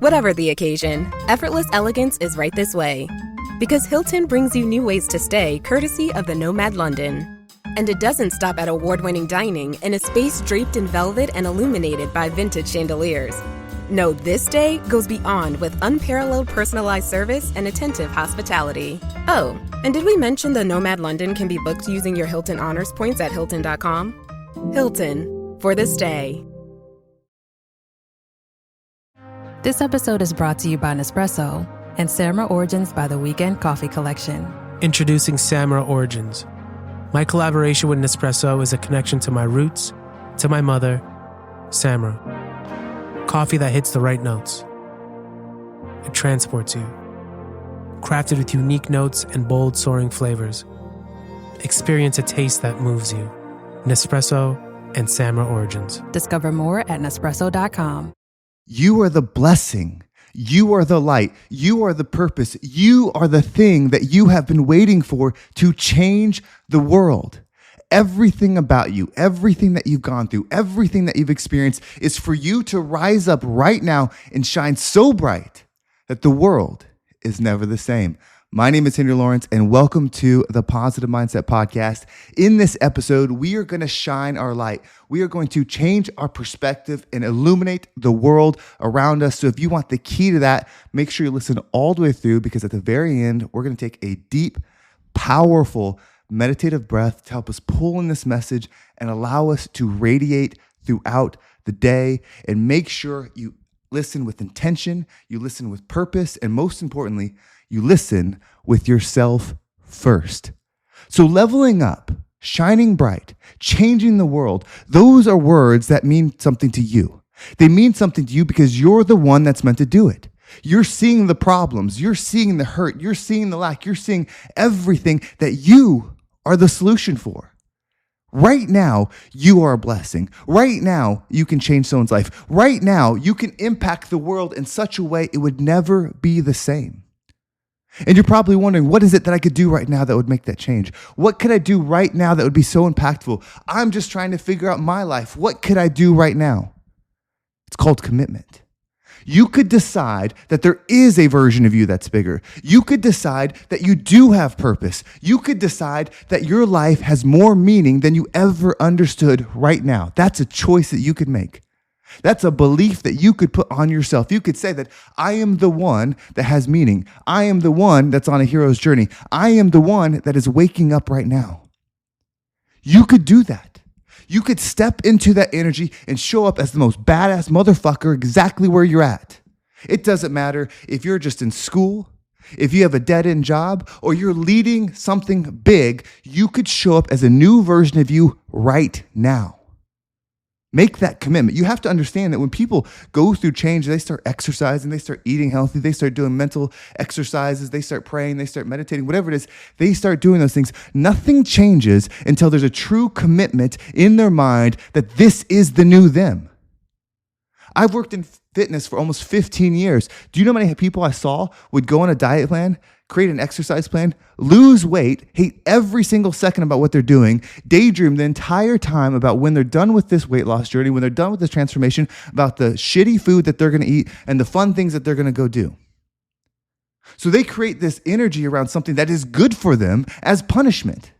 Whatever the occasion, effortless elegance is right this way. Because Hilton brings you new ways to stay courtesy of the Nomad London. And it doesn't stop at award-winning dining in a space draped in velvet and illuminated by vintage chandeliers. No, this day goes beyond with unparalleled personalized service and attentive hospitality. Oh, and did we mention the Nomad London can be booked using your Hilton Honors points at Hilton.com? Hilton, for the stay. This episode is brought to you by Nespresso and Samra Origins by the Weekend Coffee Collection. Introducing Samra Origins. My collaboration with Nespresso is a connection to my roots, to my mother, Samra. Coffee that hits the right notes. It transports you. Crafted with unique notes and bold soaring flavors. Experience a taste that moves you. Nespresso and Samra Origins. Discover more at Nespresso.com. You are the blessing. You are the light. You are the purpose. You are the thing that you have been waiting for to change the world. Everything about you, everything that you've gone through, everything that you've experienced is for you to rise up right now and shine so bright that the world is never the same. My name is Henry Lawrence, and welcome to the Positive Mindset Podcast. In this episode, we are going to shine our light. We are going to change our perspective and illuminate the world around us. So if you want the key to that, make sure you listen all the way through, because at the very end, we're going to take a deep, powerful, meditative breath to help us pull in this message and allow us to radiate throughout the day. And make sure you listen with intention, you listen with purpose, and most importantly, you listen with yourself first. So leveling up, shining bright, changing the world, those are words that mean something to you. They mean something to you because you're the one that's meant to do it. You're seeing the problems, you're seeing the hurt, you're seeing the lack, you're seeing everything that you are the solution for. Right now, you are a blessing. Right now, you can change someone's life. Right now, you can impact the world in such a way it would never be the same. And you're probably wondering, what is it that I could do right now that would make that change? What could I do right now that would be so impactful? I'm just trying to figure out my life. What could I do right now? It's called commitment. You could decide that there is a version of you that's bigger. You could decide that you do have purpose. You could decide that your life has more meaning than you ever understood right now. That's a choice that you could make. That's a belief that you could put on yourself. You could say that I am the one that has meaning. I am the one that's on a hero's journey. I am the one that is waking up right now. You could do that. You could step into that energy and show up as the most badass motherfucker exactly where you're at. It doesn't matter if you're just in school, if you have a dead-end job, or you're leading something big. You could show up as a new version of you right now. Make that commitment. You have to understand that when people go through change, they start exercising, they start eating healthy, they start doing mental exercises, they start praying, they start meditating, whatever it is, they start doing those things. Nothing changes until there's a true commitment in their mind that this is the new them. I've worked in fitness for almost 15 years. Do you know how many people I saw would go on a diet plan, create an exercise plan, lose weight, hate every single second about what they're doing, daydream the entire time about when they're done with this weight loss journey, when they're done with this transformation, about the shitty food that they're going to eat and the fun things that they're going to go do. So they create this energy around something that is good for them as punishment.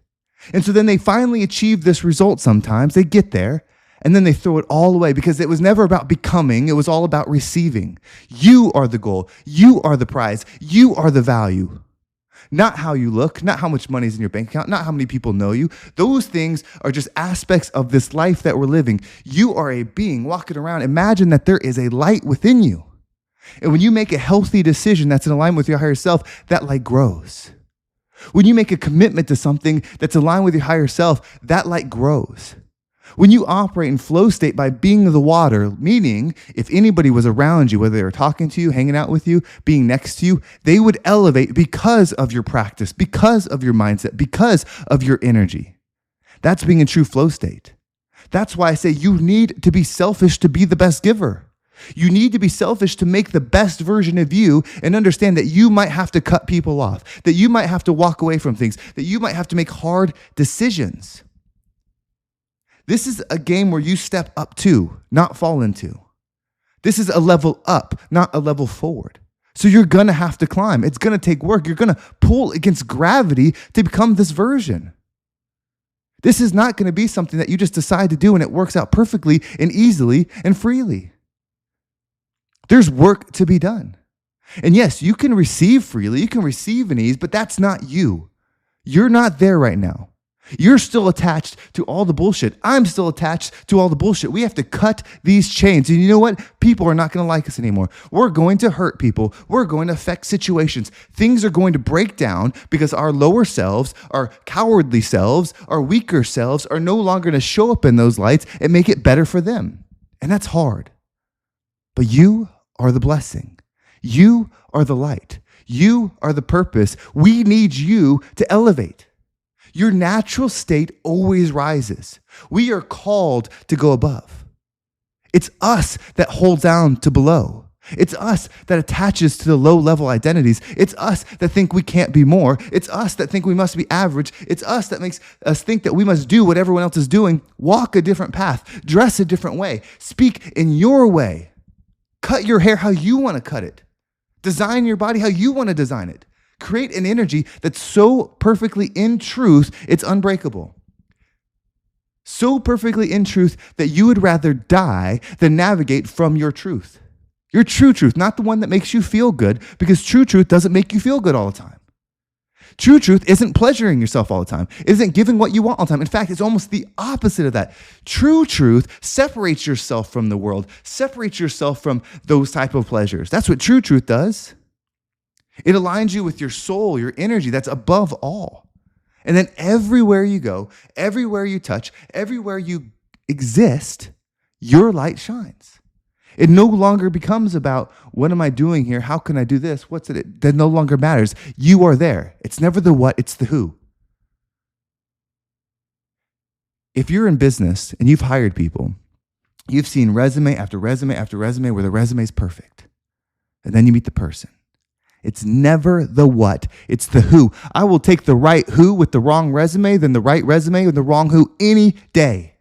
And so then they finally achieve this result sometimes. They get there. And then they throw it all away because it was never about becoming. It was all about receiving. You are the goal. You are the prize. You are the value. Not how you look, not how much money is in your bank account, not how many people know you. Those things are just aspects of this life that we're living. You are a being walking around. Imagine that there is a light within you. And when you make a healthy decision that's in alignment with your higher self, that light grows. When you make a commitment to something that's aligned with your higher self, that light grows. When you operate in flow state by being the water, meaning if anybody was around you, whether they were talking to you, hanging out with you, being next to you, they would elevate because of your practice, because of your mindset, because of your energy. That's being in true flow state. That's why I say you need to be selfish to be the best giver. You need to be selfish to make the best version of you and understand that you might have to cut people off, that you might have to walk away from things, that you might have to make hard decisions. This is a game where you step up to, not fall into. This is a level up, not a level forward. So you're going to have to climb. It's going to take work. You're going to pull against gravity to become this version. This is not going to be something that you just decide to do and it works out perfectly and easily and freely. There's work to be done. And yes, you can receive freely, you can receive in ease, but that's not you. You're not there right now. You're still attached to all the bullshit. I'm still attached to all the bullshit. We have to cut these chains. And you know what? People are not going to like us anymore. We're going to hurt people. We're going to affect situations. Things are going to break down because our lower selves, our cowardly selves, our weaker selves are no longer going to show up in those lights and make it better for them. And that's hard. But you are the blessing. You are the light. You are the purpose. We need you to elevate. Your natural state always rises. We are called to go above. It's us that holds down to below. It's us that attaches to the low-level identities. It's us that think we can't be more. It's us that think we must be average. It's us that makes us think that we must do what everyone else is doing, walk a different path, dress a different way, speak in your way, cut your hair how you want to cut it, design your body how you want to design it. Create an energy that's so perfectly in truth, it's unbreakable. So perfectly in truth that you would rather die than navigate from your truth. Your true truth, not the one that makes you feel good, because true truth doesn't make you feel good all the time. True truth isn't pleasuring yourself all the time. It isn't giving what you want all the time. In fact, it's almost the opposite of that. True truth separates yourself from the world, separates yourself from those type of pleasures. That's what true truth does. It aligns you with your soul, your energy that's above all. And then everywhere you go, everywhere you touch, everywhere you exist, your light shines. It no longer becomes about, what am I doing here? How can I do this? What's it? That no longer matters. You are there. It's never the what, it's the who. If you're in business and you've hired people, you've seen resume after resume after resume where the resume is perfect. And then you meet the person. It's never the what, it's the who. I will take the right who with the wrong resume than the right resume with the wrong who any day.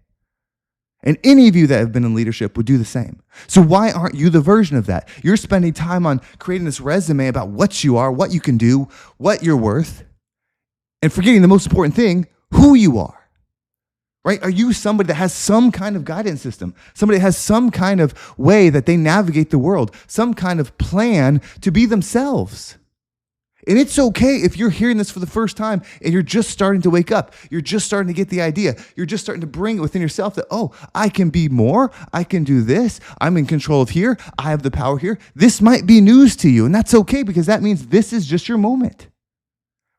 And any of you that have been in leadership would do the same. So why aren't you the version of that? You're spending time on creating this resume about what you are, what you can do, what you're worth, and forgetting the most important thing, who you are. Right? Are you somebody that has some kind of guidance system? Somebody that has some kind of way that they navigate the world, some kind of plan to be themselves. And it's okay if you're hearing this for the first time and you're just starting to wake up. You're just starting to get the idea. You're just starting to bring it within yourself that, oh, I can be more. I can do this. I'm in control of here. I have the power here. This might be news to you. And that's okay because that means this is just your moment.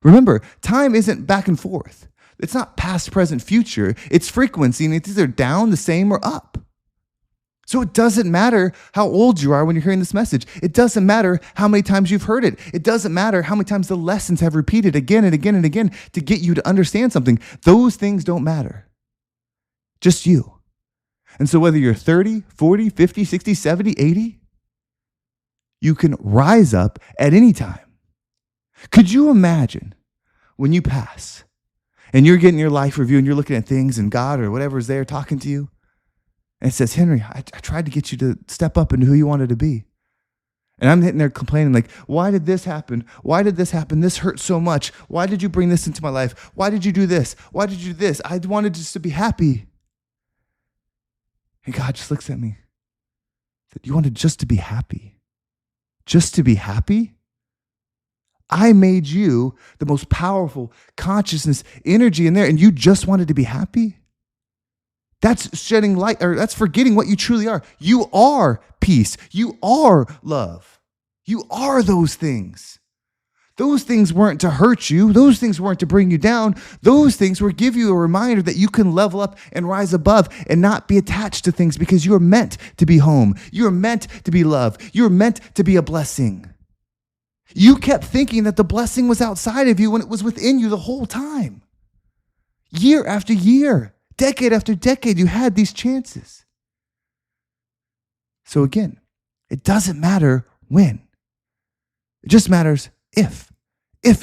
Remember, time isn't back and forth. It's not past, present, future. It's frequency, and it's either down, the same, or up. So it doesn't matter how old you are when you're hearing this message. It doesn't matter how many times you've heard it. It doesn't matter how many times the lessons have repeated again and again and again to get you to understand something. Those things don't matter. Just you. And so whether you're 30, 40, 50, 60, 70, 80, you can rise up at any time. Could you imagine when you pass and you're getting your life review and you're looking at things and God or whatever's there talking to you, and it says, Henry, I tried to get you to step up into who you wanted to be. And I'm sitting there complaining like, why did this happen? Why did this happen? This hurt so much. Why did you bring this into my life? Why did you do this? Why did you do this? I wanted just to be happy. And God just looks at me. Said, you wanted just to be happy? Just to be happy? I made you the most powerful consciousness, energy in there, and you just wanted to be happy? That's shedding light, or that's forgetting what you truly are. You are peace. You are love. You are those things. Those things weren't to hurt you. Those things weren't to bring you down. Those things were to give you a reminder that you can level up and rise above and not be attached to things because you are meant to be home. You are meant to be loved. You are meant to be a blessing. You kept thinking that the blessing was outside of you when it was within you the whole time. Year after year, decade after decade, you had these chances. So again, it doesn't matter when. It just matters if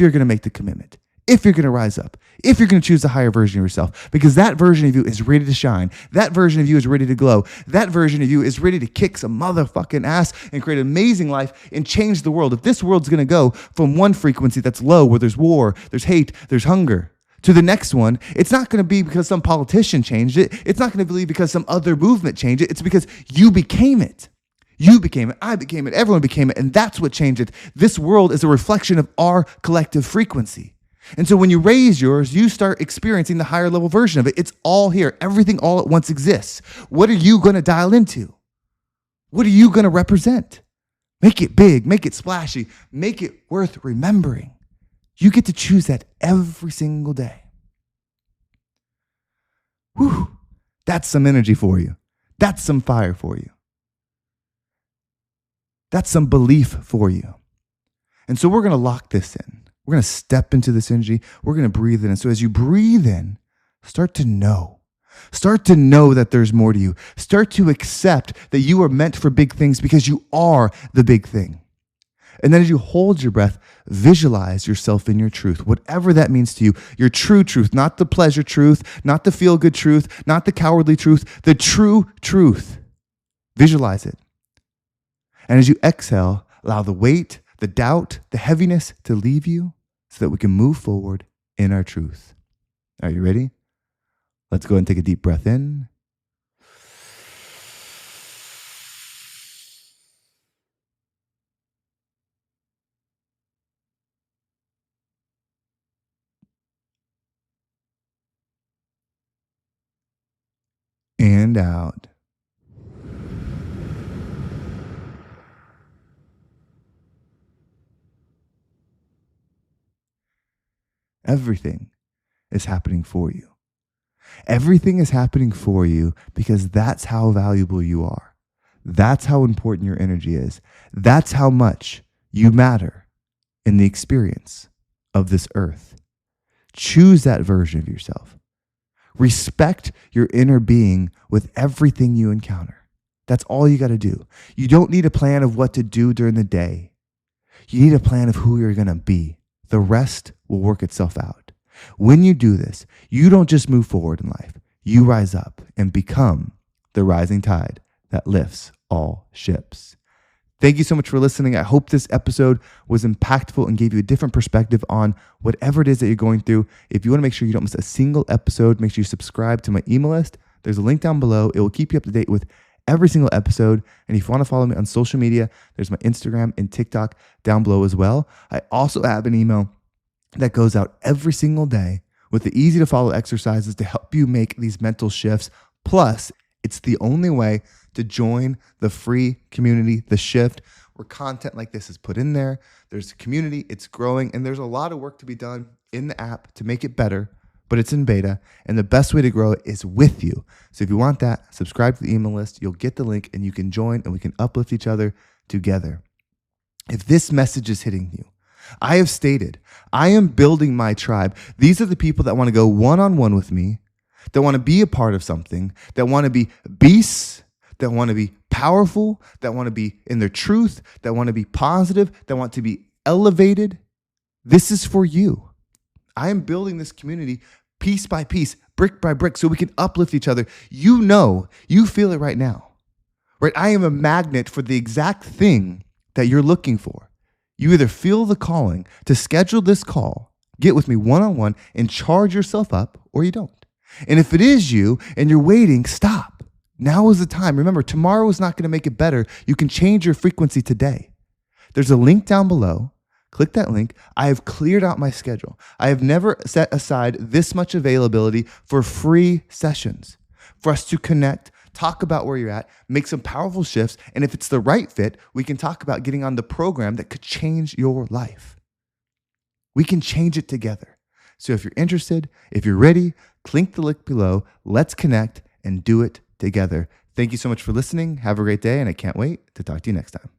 you're going to make the commitment, if you're going to rise up, If you're going to choose the higher version of yourself, because that version of you is ready to shine. That version of you is ready to glow. That version of you is ready to kick some motherfucking ass and create an amazing life and change the world. If this world's going to go from one frequency that's low, where there's war, there's hate, there's hunger, to the next one, it's not going to be because some politician changed it. It's not going to be because some other movement changed it. It's because you became it. You became it. I became it. Everyone became it. And that's what changed it. This world is a reflection of our collective frequency. And so when you raise yours, you start experiencing the higher level version of it. It's all here. Everything all at once exists. What are you going to dial into? What are you going to represent? Make it big, make it splashy, make it worth remembering. You get to choose that every single day. Whew, that's some energy for you. That's some fire for you. That's some belief for you. And so we're going to lock this in. We're going to step into this energy. We're going to breathe in. And so as you breathe in, start to know. Start to know that there's more to you. Start to accept that you are meant for big things because you are the big thing. And then as you hold your breath, visualize yourself in your truth, whatever that means to you, your true truth, not the pleasure truth, not the feel-good truth, not the cowardly truth, the true truth. Visualize it. And as you exhale, allow the weight, the doubt, the heaviness to leave you so that we can move forward in our truth. Are you ready? Let's go ahead and take a deep breath in. And out. Everything is happening for you. Everything is happening for you because that's how valuable you are. That's how important your energy is. That's how much you matter in the experience of this earth. Choose that version of yourself. Respect your inner being with everything you encounter. That's all you got to do. You don't need a plan of what to do during the day. You need a plan of who you're going to be. The rest will work itself out. When you do this, you don't just move forward in life. You rise up and become the rising tide that lifts all ships. Thank you so much for listening. I hope this episode was impactful and gave you a different perspective on whatever it is that you're going through. If you want to make sure you don't miss a single episode, make sure you subscribe to my email list. There's a link down below. It will keep you up to date with every single episode. And if you want to follow me on social media, there's my Instagram and TikTok down below as well. I also have an email that goes out every single day with the easy to follow exercises to help you make these mental shifts. Plus, it's the only way to join the free community, The Shift, where content like this is put in there. There's a community, it's growing, and there's a lot of work to be done in the app to make it better, but it's in beta, and the best way to grow it is with you. So if you want that, subscribe to the email list. You'll get the link, and you can join, and we can uplift each other together. If this message is hitting you, I have stated, I am building my tribe. These are the people that want to go one-on-one with me, that want to be a part of something, that want to be beasts, that want to be powerful, that want to be in their truth, that want to be positive, that want to be elevated. This is for you. I am building this community piece by piece, brick by brick, so we can uplift each other. You know, you feel it right now, right? I am a magnet for the exact thing that you're looking for. You either feel the calling to schedule this call, get with me one-on-one, and charge yourself up, or you don't. And if it is you and you're waiting, stop. Now is the time. Remember, tomorrow is not going to make it better. You can change your frequency today. There's a link down below. Click that link. I have cleared out my schedule. I have never set aside this much availability for free sessions for us to connect, talk about where you're at, make some powerful shifts. And if it's the right fit, we can talk about getting on the program that could change your life. We can change it together. So if you're interested, if you're ready, click the link below. Let's connect and do it together. Thank you so much for listening. Have a great day, and I can't wait to talk to you next time.